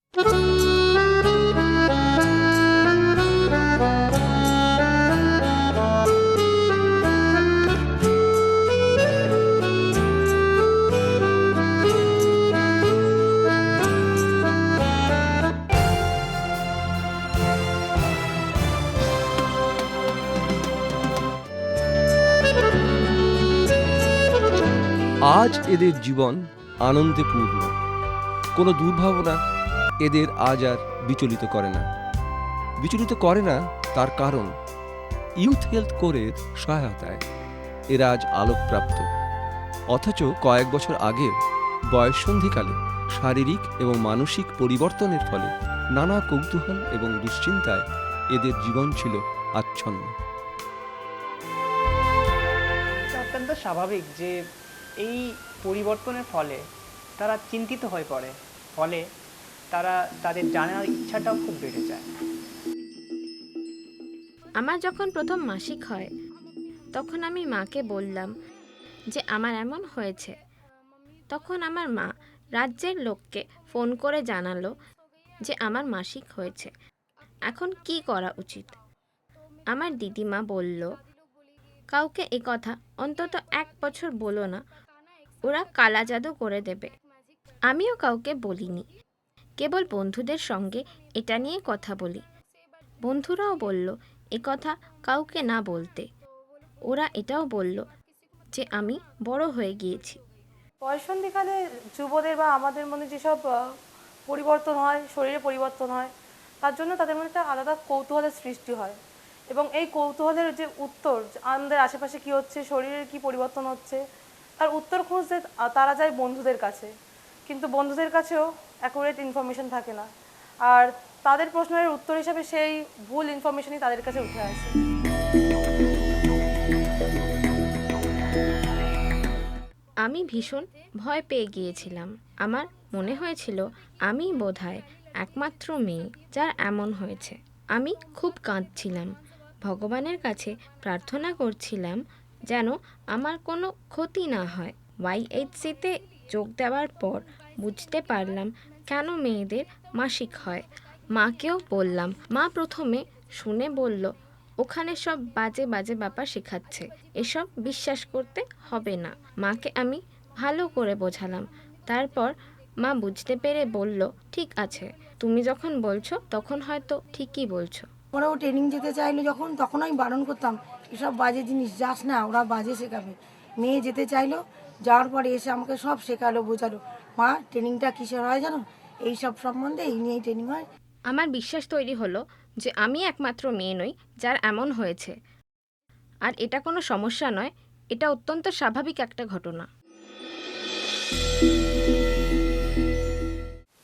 আজ এদের জীবন আনন্দে পূর্ণ। কোনো দুর্ভাবনা এদের আজ আর বিচলিত করে না। তার কারণ ইউথ হেলথ কোরের সহায়তায় এরা আজ আলোকপ্রাপ্ত। অথচ কয়েক বছর আগেও বয়ঃসন্ধিকালে শারীরিক এবং মানসিক পরিবর্তনের ফলে নানা কৌতূহল এবং দুশ্চিন্তায় এদের জীবন ছিল আচ্ছন্ন। অত্যন্ত স্বাভাবিক যে এই পরিবর্তনের ফলে তারা চিন্তিত হয়ে পড়ে, ফলে তারা তাদের জানার ইচ্ছাটাও খুব বেড়ে যায়। আমার যখন প্রথম মাসিক হয় তখন আমি মাকে বললাম যে আমার এমন হয়েছে। তখন আমার মা রাজ্যের লোককে ফোন করে জানালো যে আমার মাসিক হয়েছে, এখন কি করা উচিত। আমার দিদিমা বলল, কাউকে এ কথা অন্তত 1 বছর বলো না, ওরা কালা জাদু করে দেবে। আমিও কাউকে বলিনি, কেবল বন্ধুদের সঙ্গে এটা নিয়ে কথা বলি। বন্ধুরাও বলল এ কথা কাউকে না বলতে। ওরা এটাও বলল যে আমি বড় হয়ে গিয়েছি। বয়ঃসন্ধিকালে যুবদের বা আমাদের মধ্যে যেসব পরিবর্তন হয়, শরীরে পরিবর্তন হয়, তার জন্য তাদের মধ্যে একটা আলাদা কৌতূহলের সৃষ্টি হয়। এবং এই কৌতূহলের যে উত্তর, আমাদের আশেপাশে কী হচ্ছে, শরীরের কী পরিবর্তন হচ্ছে, তার উত্তর খুঁজতে তারা যায় বন্ধুদের কাছে। কিন্তু বন্ধুদের কাছেও অ্যাকুরেট ইনফরমেশন থাকে না, আর তাদের প্রশ্নের উত্তর হিসাবে সেই ভুল ইনফরমেশনই তাদের কাছে উঠে আসে। আমি ভীষণ ভয় পেয়ে গিয়েছিলাম। আমার মনে হয়েছিল আমি বোধহয় একমাত্র মেয়ে যার এমন হয়েছে। আমি খুব কাঁদছিলাম, ভগবানের কাছে প্রার্থনা করছিলাম যেন আমার কোনো ক্ষতি না হয়। YHCতে যোগ দেওয়ার পর বুঝতে পারলাম কেন মেয়েদের মাসিক হয়। মাকেও বললাম। মা প্রথমে শুনে বলল, ওখানে সব বাজে বাজে ব্যাপার শেখাচ্ছে, এসব বিশ্বাস করতে হবে না। মাকে আমি ভালো করে বোঝালাম। তারপর মা বুঝতে পেরে বলল, ঠিক আছে, তুমি যখন বলছো তখন হয়তো ঠিকই বলছো। ওরাও ট্রেনিং যেতে চাইলো যখন, তখন আমি বারণ করতাম, এসব বাজে জিনিস যাস না, ওরা বাজে শেখাবে। মেয়ে যেতে চাইলো, যাওয়ার পরে এসে আমাকে সব শেখালো, বোঝালো, মা ট্রেনিংটা কিসের হয় জানো, এই সব সম্বন্ধে এই নিয়েই ট্রেনিং হয়। আমার বিশ্বাস তৈরি হলো যে আমি একমাত্র মেয়ে নই যার এমন হয়েছে, আর এটা কোনো সমস্যা নয়, এটা অত্যন্ত স্বাভাবিক একটা ঘটনা।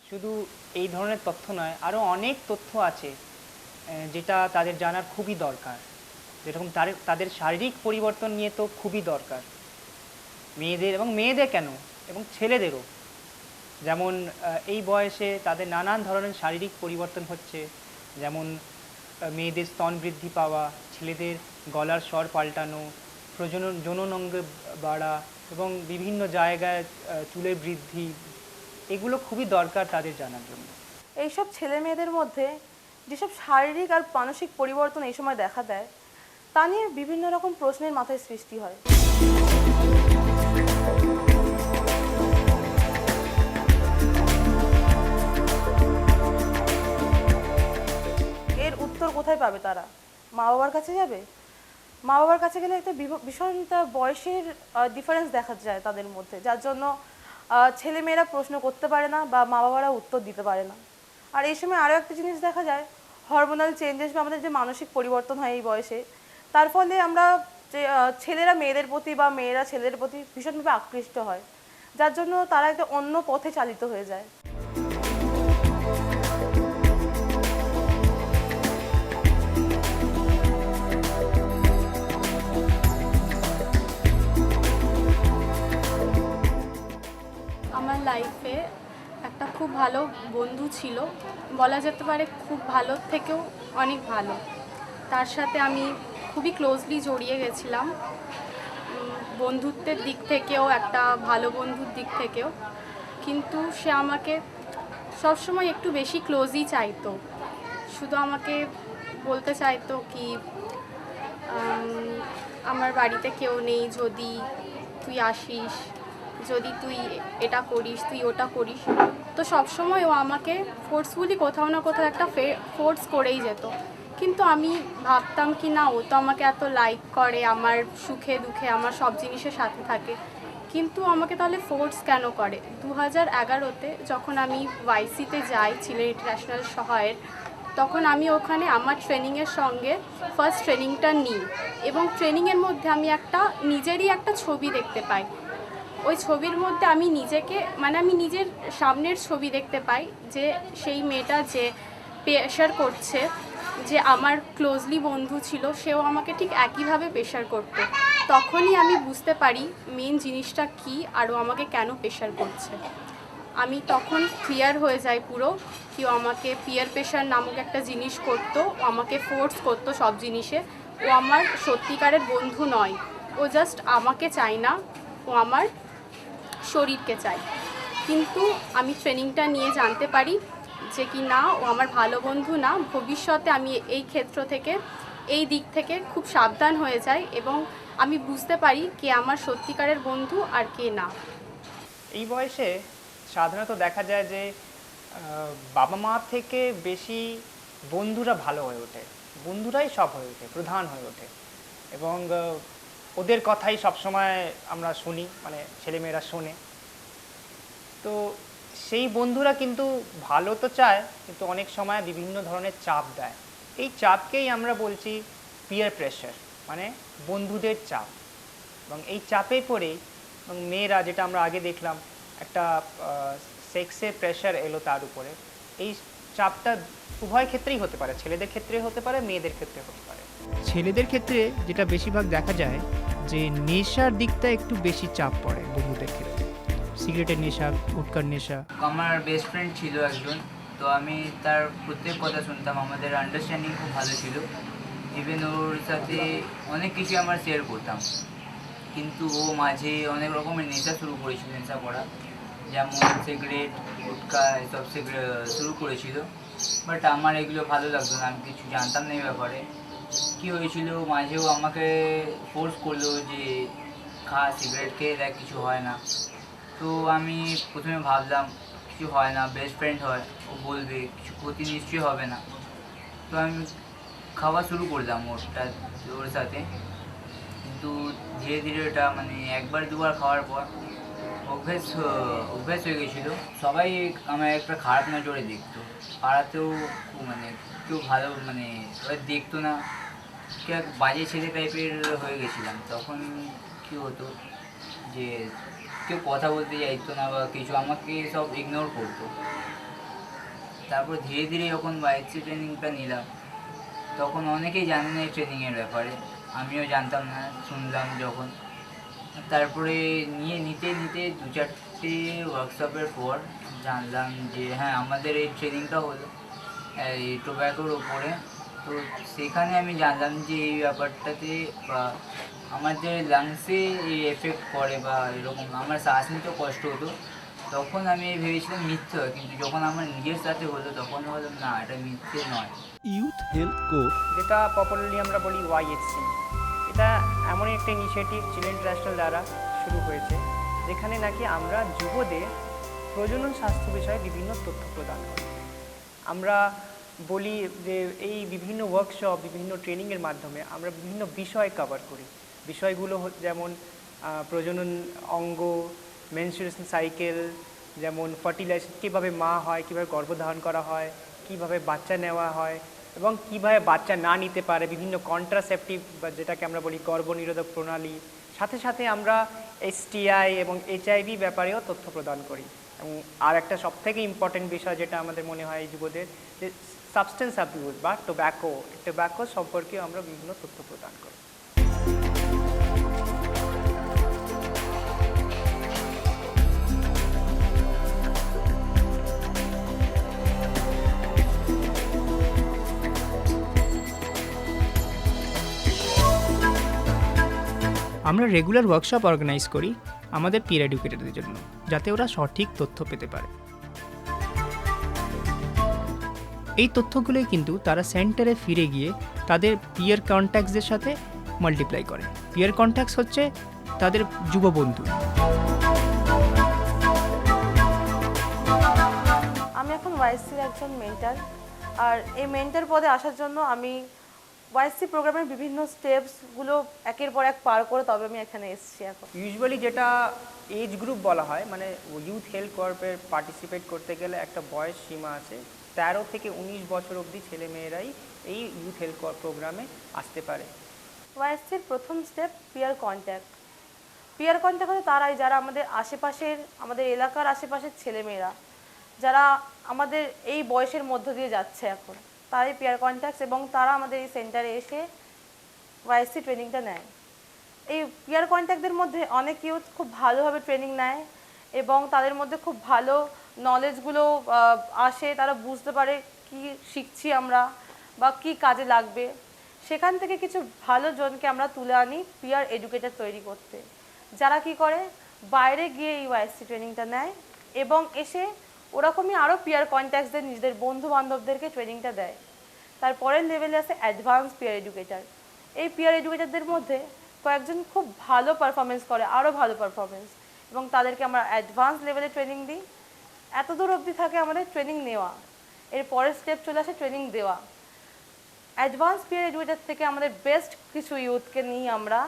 শুধু এই ধরনের তথ্য নয়, আরও অনেক তথ্য আছে যেটা তাদের জানার খুবই দরকার। যেরকম তাদের শারীরিক পরিবর্তন নিয়ে তো খুবই দরকার, মেয়েদের কেন, এবং ছেলেদেরও। যেমন এই বয়সে তাদের নানান ধরনের শারীরিক পরিবর্তন হচ্ছে, যেমন মেয়েদের স্তন বৃদ্ধি পাওয়া, ছেলেদের গলার স্বর পাল্টানো, যৌন অঙ্গে বাড়া এবং বিভিন্ন জায়গায় চুলের বৃদ্ধি, এগুলো খুবই দরকার তাদের জানার জন্য। এইসব ছেলে মেয়েদের মধ্যে যেসব শারীরিক আর মানসিক পরিবর্তন এই সময় দেখা দেয়, তা নিয়ে বিভিন্ন রকম প্রশ্নের মাথায় সৃষ্টি হয়। এর উত্তর কোথায় পাবে তারা? মা বাবার কাছে যাবে। মা বাবার কাছে গেলে একটা ভীষণ বয়সের ডিফারেন্স দেখা যায় তাদের মধ্যে, যার জন্য ছেলেমেয়েরা প্রশ্ন করতে পারে না বা মা বাবারা উত্তর দিতে পারে না। আর এই সময় আরও একটা জিনিস দেখা যায়, হরমোনাল চেঞ্জেস বা আমাদের যে মানসিক পরিবর্তন হয় এই বয়সে, তার ফলে আমরা যে ছেলেরা মেয়েদের প্রতি বা মেয়েরা ছেলেদের প্রতি ভীষণভাবে আকৃষ্ট হয়, যার জন্য তারা একটা অন্য পথে চালিত হয়ে যায়। আমার লাইফে একটা খুব ভালো বন্ধু ছিল, বলা যেতে পারে খুব ভালো থেকেও অনেক ভালো। তার সাথে আমি খুবই ক্লোজলি জড়িয়ে গেছিলাম, বন্ধুত্বের দিক থেকেও, একটা ভালো বন্ধুর দিক থেকেও। কিন্তু সে আমাকে সবসময় একটু বেশি ক্লোজই চাইতো, শুধু আমাকে বলতে চাইতো কি আমার বাড়িতে কেউ নেই, যদি তুই আসিস, যদি তুই এটা করিস, তুই ওটা করিস। তো সবসময় ও আমাকে ফোর্সফুলি কোথাও না কোথাও একটা ফোর্স করেই যেত। কিন্তু আমি ভাবতাম কি না, ও তো আমাকে এত লাইক করে, আমার সুখে দুঃখে আমার সব জিনিসের সাথে থাকে, কিন্তু আমাকে তাহলে ফোর্স কেন করে? 2011-তে যখন আমি ওয়াইসিতে যাই চিলেন ইন্টারন্যাশনাল শহরের, তখন আমি ওখানে আমার ট্রেনিংয়ের সঙ্গে ফার্স্ট ট্রেনিংটা নিই, এবং ট্রেনিংয়ের মধ্যে আমি নিজেরই একটা ছবি দেখতে পাই। ওই ছবির মধ্যে আমি নিজেকে, মানে আমি নিজের সামনের ছবি দেখতে পাই, যে সেই মেয়েটা যে প্রেশার করছে, যে আমার ক্লোজলি বন্ধু ছিল, সেও আমাকে ঠিক একইভাবে প্রেশার করতো। তখনই আমি বুঝতে পারি মেন জিনিসটা কী, আর ও আমাকে কেন প্রেশার করছে। আমি তখন ক্লিয়ার হয়ে যাই পুরো, কেউ আমাকে পিয়ার প্রেশার নামক একটা জিনিস করতো, ও আমাকে ফোর্স করতো সব জিনিসে। ও আমার সত্যিকারের বন্ধু নয়, ও জাস্ট আমাকে চায় না, ও আমার শরীরকে চাই। কিন্তু আমি ট্রেনিংটা নিয়ে জানতে পারি যে কি না, ও আমার ভালো বন্ধু না। ভবিষ্যতে আমি এই ক্ষেত্র থেকে, এই দিক থেকে খুব সাবধান হয়ে যাই, এবং আমি বুঝতে পারি কে আমার সত্যিকারের বন্ধু আর কে না। এই বয়সে সাধারণত দেখা যায় যে বাবা মা থেকে বেশি বন্ধুরা ভালো হয়ে ওঠে, বন্ধুরাই সব হয়ে ওঠে, প্রধান হয়ে ওঠে, এবং ওদের কথাই সবসময় আমরা শুনি, মানে ছেলেমেয়েরা শোনে। তো সেই বন্ধুরা কিন্তু ভালো তো চায়, কিন্তু অনেক সময় বিভিন্ন ধরনের চাপ দেয়। এই চাপকেই আমরা বলছি পিয়ার প্রেশার, মানে বন্ধুদের চাপ। এবং এই চাপে পড়েই এবং মেয়েরা, যেটা আমরা আগে দেখলাম, একটা সেক্সের প্রেশার এলো তার উপরে। এই চাপটা উভয় ক্ষেত্রেই হতে পারে, ছেলেদের ক্ষেত্রে হতে পারে, মেয়েদের ক্ষেত্রে হতে পারে। ছেলেদের ক্ষেত্রে যেটা বেশিরভাগ দেখা যায় যে নেশার দিকটা একটু বেশি চাপ পড়ে বন্ধুদের ক্ষেত্রে, সিগারেটের নেশা, গুটখার নেশা। আমার বেস্ট ফ্রেন্ড ছিল একজন, তো আমি তার প্রত্যেক কথা শুনতাম, আমাদের আন্ডারস্ট্যান্ডিং খুব ভালো ছিল। ইভেন ওর সাথে অনেক কিছু আমরা শেয়ার করতাম, কিন্তু ও মাঝে অনেক রকমের নেশা শুরু করেছিল, নেশা করা, যেমন সিগারেট, গুটখা এসব শুরু করেছিল। বাট আমার এগুলো ভালো লাগতো না, আমি কিছু জানতাম না এই ব্যাপারে। কী হয়েছিল, মাঝেও আমাকে ফোর্স করলো যে খা, সিগারেট খেয়ে দেখ, কিছু হয় না। তো আমি প্রথমে ভাবলাম কিছু হয় না, বেস্ট ফ্রেন্ড হয়, ও বলবে কিছু ক্ষতি নিশ্চয়ই হবে না। তো আমি খাওয়া শুরু করলাম ওর সাথে, কিন্তু ধীরে ধীরে ওটা মানে একবার দুবার খাওয়ার পর অভ্যাস হয়ে গেছিলো। সবাই আমার একটা খারাপ নজরে দেখতো, পাড়াতেও মানে কেউ ভালো মানে ওরা দেখতো না, কেউ এক বাজে ছেলে টাইপের হয়ে গেছিলাম। তখন কী হতো যে কেউ কথা বলতে চাইতো না বা কিছু, আমাকে সব ইগনোর করতো। তারপর ধীরে ধীরে যখন ওয়াইসি ট্রেনিংটা নিলাম, তখন অনেকেই জানে না এই ট্রেনিংয়ের ব্যাপারে, আমিও জানতাম না, শুনলাম যখন। তারপরে নিতে 2-4টে ওয়ার্কশপের পর জানলাম যে হ্যাঁ, আমাদের এই ট্রেনিংটা হলো এই টোব্যাকোর ওপরে। তো সেখানে আমি জানলাম যে এই ব্যাপারটাতে বা আমাদের লাংসে এই এফেক্ট করে বা এরকম, আমার শ্বাস নিতে কষ্ট হতো। তখন আমি ভেবেছিলাম মিথ্যে হয়, কিন্তু যখন আমার নিজের সাথে হলো তখন বললাম না, এটা মিথ্যে নয়। ইউথ হেলথ কোর, যেটা পপুলারলি আমরা বলি YHC, এটা এমন একটা ইনিশিয়েটিভ চিলেন ইন্টারন্যাশনাল দ্বারা শুরু হয়েছে, যেখানে নাকি আমরা যুবদের প্রজনন স্বাস্থ্য বিষয়ে বিভিন্ন তথ্য প্রদান করি। আমরা বলি যে এই বিভিন্ন ওয়ার্কশপ, বিভিন্ন ট্রেনিংয়ের মাধ্যমে আমরা বিভিন্ন বিষয় কভার করি। বিষয়গুলো যেমন প্রজনন অঙ্গ, মেনস্ট্রুয়েশন সাইকেল, যেমন ফার্টিলাইজেশন, কীভাবে মা হয়, কীভাবে গর্ভধারণ করা হয়, কীভাবে বাচ্চা নেওয়া হয়, এবং কীভাবে বাচ্চা না নিতে পারে, বিভিন্ন কন্ট্রাসেপটিভ বা যেটাকে আমরা বলি গর্ভনিরোধক প্রণালী। সাথে সাথে আমরা STI এবং HIV ব্যাপারেও তথ্য প্রদান করি। এবং আর একটা সবথেকে ইম্পর্টেন্ট বিষয় যেটা আমাদের মনে হয় যুবদের, যে সাবস্টেন্স অ্যাবিউজ বা টোব্যাকো সম্পর্কেও আমরা বিভিন্ন তথ্য প্রদান করি। আমরা রেগুলার ওয়ার্কশপ অর্গানাইজ করি আমাদের পিয়ার এডুকেটরদের জন্য, যাতে ওরা সঠিক তথ্য পেতে পারে। এই তথ্যগুলোই কিন্তু তারা সেন্টারে ফিরে গিয়ে তাদের পিয়ার কন্ট্যাক্টসদের সাথে মাল্টিপ্লাই করে। পিয়ার কন্ট্যাক্টস হচ্ছে তাদের যুব বন্ধু। আমি এখন ওয়াইসির একজন মেন্টার, আর এই মেন্টার পদে আসার জন্য আমি ওয়াইসি প্রোগ্রামের বিভিন্ন স্টেপসগুলো একের পর এক পার করে তবে আমি এখানে এসেছি এখন। ইউজুয়ালি যেটা এজ গ্রুপ বলা হয়, মানে ইউথ হেলথ কর্পের পার্টিসিপেট করতে গেলে একটা বয়স সীমা আছে। 13 থেকে 19 বছর অবধি ছেলেমেয়েরাই এই ইউথ হেলথ প্রোগ্রামে আসতে পারে। ওয়াইসির প্রথম step peer contact. Peer contact হচ্ছে তারাই যারা আমাদের আশেপাশের, আমাদের এলাকার আশেপাশের ছেলেমেয়েরা যারা আমাদের এই বয়সের মধ্য দিয়ে যাচ্ছে এখন, তারাই পিয়ার কন্ট্যাক্টস, এবং তারা আমাদের এই সেন্টারে এসে ওয়াইসি ট্রেনিংটা নেয়। এই পিয়ার কন্ট্যাক্টদের মধ্যে অনেক ইউথ খুব ভালোভাবে ট্রেনিং নেয় এবং তাদের মধ্যে খুব ভালো নলেজগুলো আসে, তারা বুঝতে পারে কি শিখছি আমরা বা কি কাজে লাগবে। সেখান থেকে কিছু ভালো জনকে আমরা তুলে আনি পিয়ার এডুকেটর তৈরি করতে, যারা কি করে বাইরে গিয়ে এই ওয়াইসি ট্রেনিংটা নেয় এবং এসে ওরকমই আরও পিয়ার কন্ট্যাক্টসদের নিজেদের বন্ধু বান্ধবদেরকে ট্রেনিংটা দেয়। তারপরের লেভেলে আছে অ্যাডভান্স পিয়ার এডুকেটর। এই পিয়ার এডুকেটরদের মধ্যে কয়েকজন খুব ভালো পারফরমেন্স করে, আরও ভালো পারফরমেন্স, এবং তাদেরকে আমরা অ্যাডভান্স লেভেলে ট্রেনিং দিই। এত দূর অবধি থাকে আমাদের ট্রেনিং নেওয়া, এর পরের স্টেপ চলে আসে ট্রেনিং দেওয়া। অ্যাডভান্স পিয়ার এডুকেটর থেকে আমাদের বেস্ট কিছু ইউথকে নিই আমরা,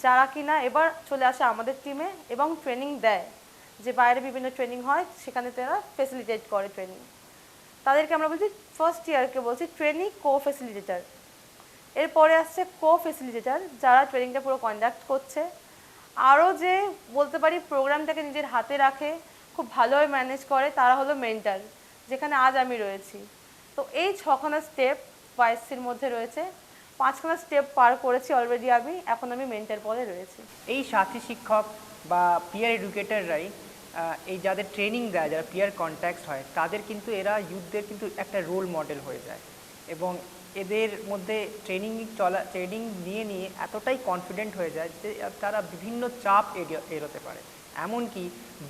যারা কিনা এবার চলে আসে আমাদের টিমে এবং ট্রেনিং দেয়, যে বাইরে বিভিন্ন ট্রেনিং হয় সেখানে তারা ফেসিলিটেট করে ট্রেনিং। তাদেরকে আমরা বলছি ফার্স্ট ইয়ারকে বলছি ট্রেনিং কো ফেসিলিটেটর। এরপরে আসছে কো ফেসিলিটেটর, যারা ট্রেনিংটা পুরো কন্ডাক্ট করছে। আরও যে বলতে পারি প্রোগ্রামটাকে নিজের হাতে রাখে, খুব ভালোভাবে ম্যানেজ করে, তারা হলো মেন্টার, যেখানে আজ আমি রয়েছি। তো এই 6খানা স্টেপ ওয়াইসির মধ্যে রয়েছে, 5খানা স্টেপ পার করেছি অলরেডি আমি, এখন আমি মেন্টার পদে রয়েছি। এই সাথী শিক্ষক বা পিয়ার এডুকেটররাই এই যাদের ট্রেনিং দেয়, যারা পিয়ার কন্ট্যাক্টস হয়, তাদের কিন্তু এরা ইউথদের কিন্তু একটা রোল মডেল হয়ে যায় এবং এদের মধ্যে ট্রেনিং নিয়ে এতটাই কনফিডেন্ট হয়ে যায় যে তারা বিভিন্ন চাপ এড়োতে পারে। এমনকি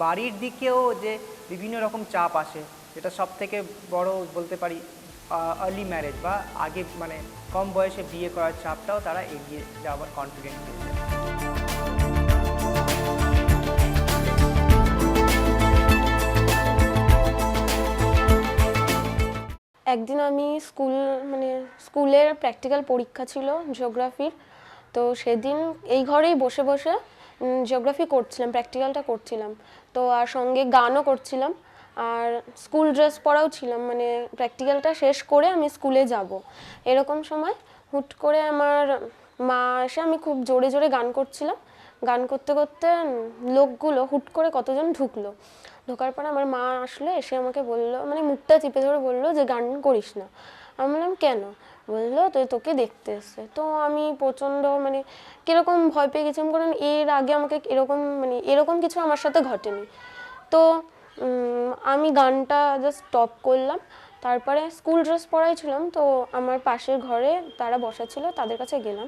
বাড়ির দিকেও যে বিভিন্ন রকম চাপ আসে, যেটা সব থেকে বড় বলতে পারি আর্লি ম্যারেজ বা আগে মানে কম বয়সে বিয়ে করার চাপটাও তারা এগিয়ে যাওয়ার কনফিডেন্ট হয়ে যায়। একদিন আমি স্কুলের প্র্যাকটিক্যাল পরীক্ষা ছিল জিওগ্রাফির, তো সেদিন এই ঘরেই বসে বসে জিওগ্রাফি করছিলাম, প্র্যাকটিক্যালটা করছিলাম, তো আর সঙ্গে গানও করছিলাম, আর স্কুল ড্রেস পরাও ছিলাম, মানে প্র্যাকটিক্যালটা শেষ করে আমি স্কুলে যাব। এরকম সময় হুট করে আমার মা এসে, আমি খুব জোরে জোরে গান করছিলাম, গান করতে করতে লোকগুলো হুট করে কতজন ঢুকলো, ঢোকার পরে আমার মা আসলে এসে আমাকে বললো, মানে মুখটা চিপে ধরে বললো যে গান করিস না। আমি বললাম কেন? বললো তোকে দেখতে এসছে। তো আমি প্রচণ্ড মানে কীরকম ভয় পেয়ে গেছিলাম, কারণ এর আগে আমাকে এরকম কিছু আমার সাথে ঘটেনি। তো আমি গানটা জাস্ট স্টপ করলাম, তারপরে স্কুল ড্রেস পরাই ছিলাম, তো আমার পাশের ঘরে তারা বসা ছিল, তাদের কাছে গেলাম।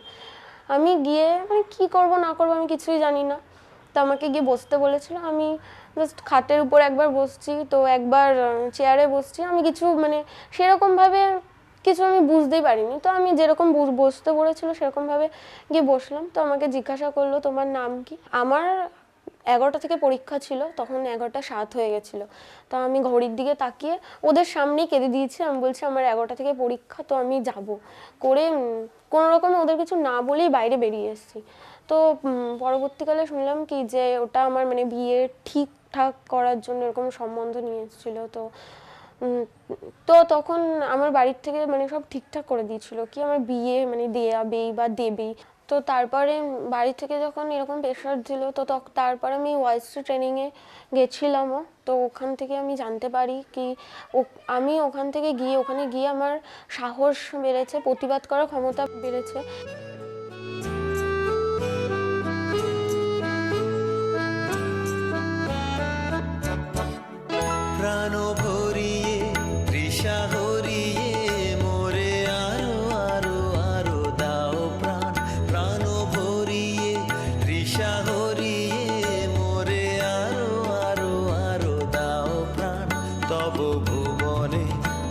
আমি গিয়ে মানে কী করবো না করবো আমি কিছুই জানি না, তো আমাকে গিয়ে বসতে বলেছিল। আমি জাস্ট খাটের উপর একবার বসছি, তো একবার চেয়ারে বসছি, আমি কিছু মানে সেরকমভাবে কিছু আমি বুঝতেই পারিনি। তো আমি যেরকম বসতে বলেছিল সেরকমভাবে গিয়ে বসলাম। তো আমাকে জিজ্ঞাসা করলো তোমার নাম কি। আমার 11টা থেকে পরীক্ষা ছিল, তখন 11:07 হয়ে গেছিলো। তো আমি ঘড়ির দিকে তাকিয়ে ওদের সামনেই কেঁদে দিয়েছি। আমি বলছি আমার 11টা থেকে পরীক্ষা, তো আমি যাব করে কোনো রকমে ওদের কিছু না বলেই বাইরে বেরিয়ে এসেছি। তো পরবর্তীকালে শুনলাম কি যে ওটা আমার মানে বিয়ে ঠিকঠাক করার জন্য এরকম সম্বন্ধ নিয়ে এসেছিলো। তো তখন আমার বাড়ির থেকে মানে সব ঠিকঠাক করে দিয়েছিল কি আমার বিয়ে মানে দেবেই বা দেবেই। তো তারপরে বাড়ি থেকে যখন এরকম প্রেশার দিল, তো তারপরে আমি ওয়াইসি ট্রেনিংয়ে গেছিলামও। তো ওখান থেকে আমি জানতে পারি কি আমি ওখানে গিয়ে আমার সাহস বেড়েছে, প্রতিবাদ করার ক্ষমতা বেড়েছে। প্রাণ ভরিয়ে তৃষা হরিয়ে মোরে আরো আরো আরো দাও প্রাণ, প্রাণ ভরিয়ে তৃষা হরিয়ে মোরে আরো আরো আরো দাও প্রাণ। তব ভুবনে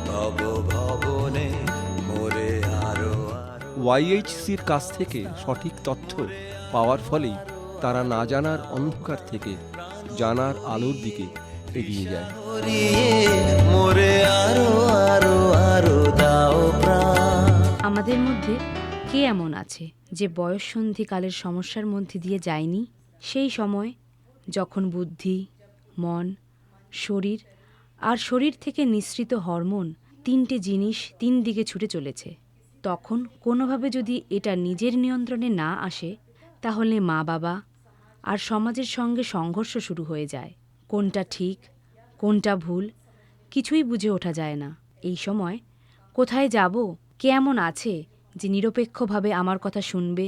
তব ভব ওয়াইএইচসির কাছ থেকে সঠিক তথ্য পাওয়ার ফলেই তারা না জানার অন্ধকার থেকে জানার আলোর দিকে এগিয়ে যায়। ভরিয়ে মোরে আরো আরো আরো দাও প্রাণ। আমাদের মধ্যে কে এমন আছে যে বয়ঃসন্ধিকালের সমস্যার মধ্যে দিয়ে যায়নি? সেই সময় যখন বুদ্ধি, মন, শরীর আর শরীর থেকে নিঃসৃত হরমোন তিনটে জিনিস তিন দিকে ছুটে চলেছে, তখন কোনোভাবে যদি এটা নিজের নিয়ন্ত্রণে না আসে, তাহলে মা বাবা আর সমাজের সঙ্গে সংঘর্ষ শুরু হয়ে যায়। কোনটা ঠিক, কোনটা ভুল কিছুই বুঝে ওঠা যায় না। এই সময় কোথায় যাব, কে এমন আছে যে নিরপেক্ষভাবে আমার কথা শুনবে,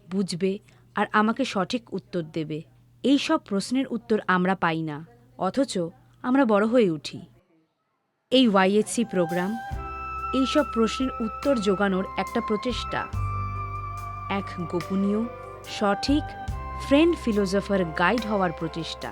বুঝবে আর আমাকে সঠিক উত্তর দেবে? এই সব প্রশ্নের উত্তর আমরা পাই না, অথচ আমরা বড় হয়ে উঠি। এই ওয়াইএইচসি প্রোগ্রাম এই সব প্রশ্নের উত্তর জোগানোর একটা প্রচেষ্টা, এক গোপনীয়, সঠিক ফ্রেন্ড ফিলোসফার গাইড হওয়ার প্রচেষ্টা।